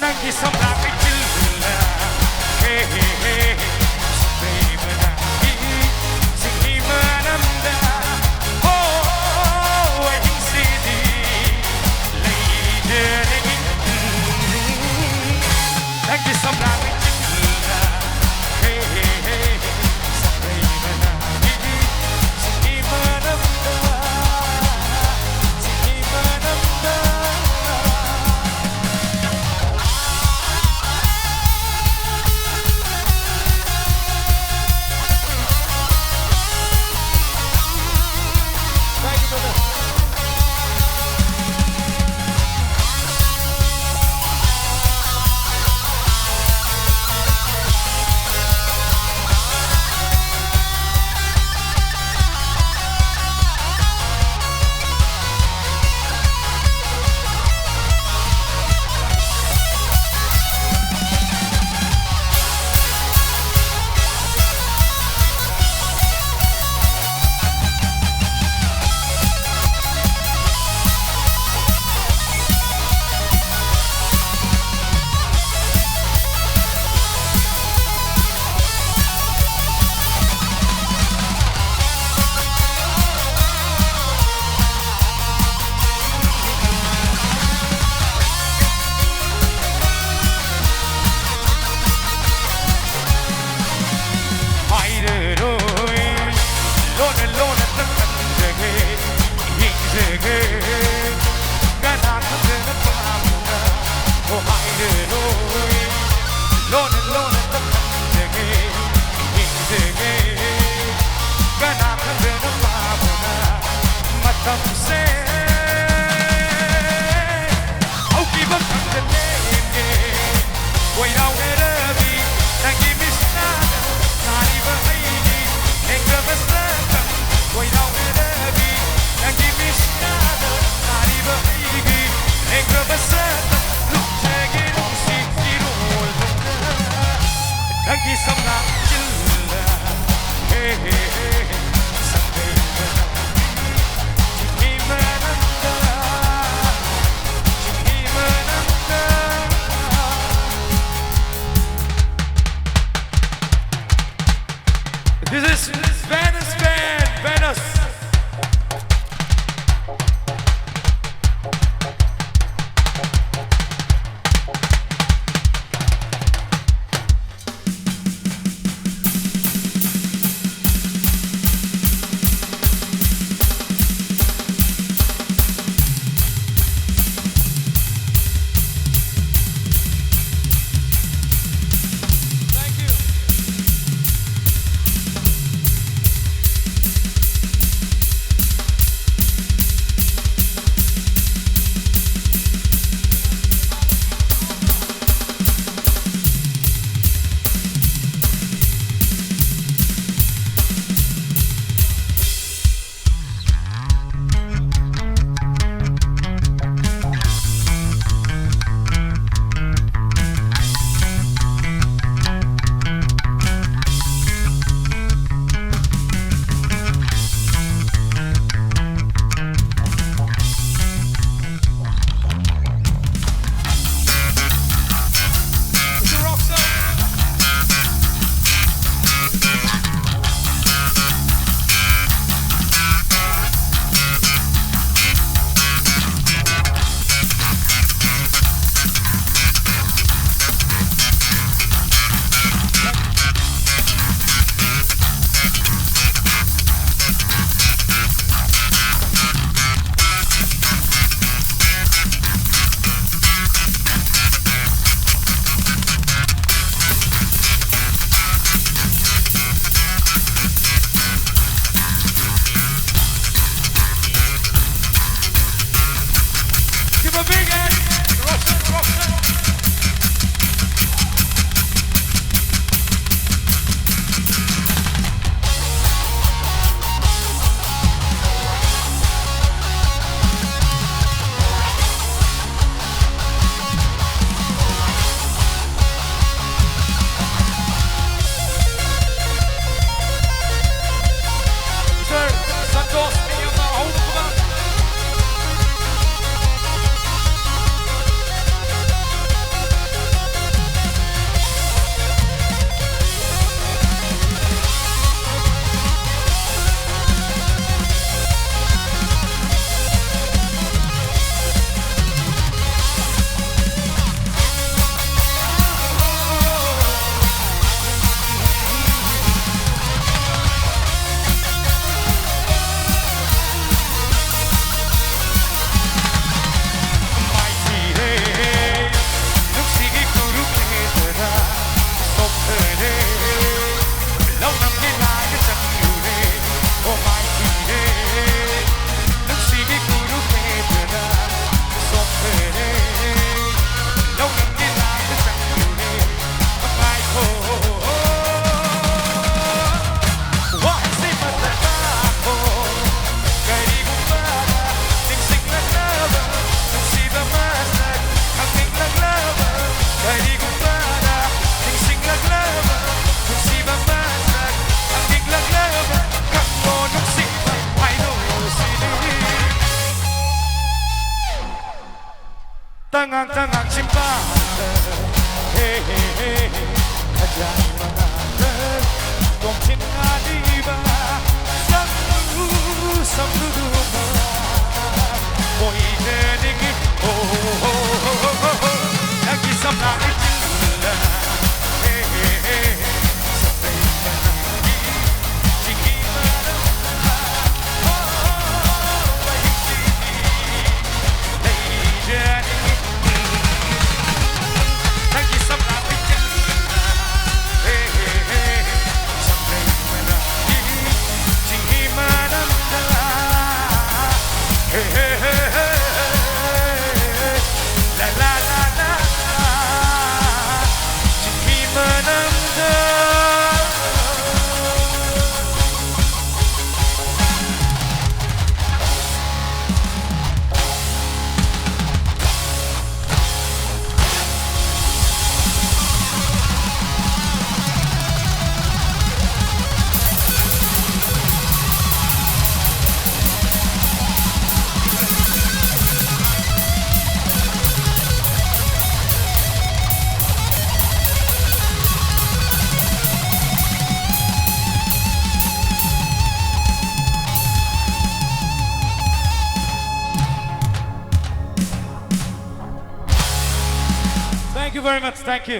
Nanggi Samlang Leichilda, hey hey hey, Siphai menangi, sing menanda, oh, waiting city, lady, Nanggi Samlang Leichilda, hey hey hey, Siphai menangi, sing menanda, sing menanda. Nanggi Samlang Leichilda, hey hey hey, Siphai menangi, sing tangang simbahan. Hey, hey, hey, kajay manatan, kung sinali ba, samlu ba, poireei, oh, oh, oh, oh, oh, Nanggi Samlang Leichilda, hey, hey, hey, sabay managi, sige manamba, oh, mahigpiti, leijani, Nanggi Samlang Leichilda, hey, hey, hey, sabay managi, sige manamba, hey, hey, hey, hey, la la la la, sige manamba. Thank you very much. Thank you.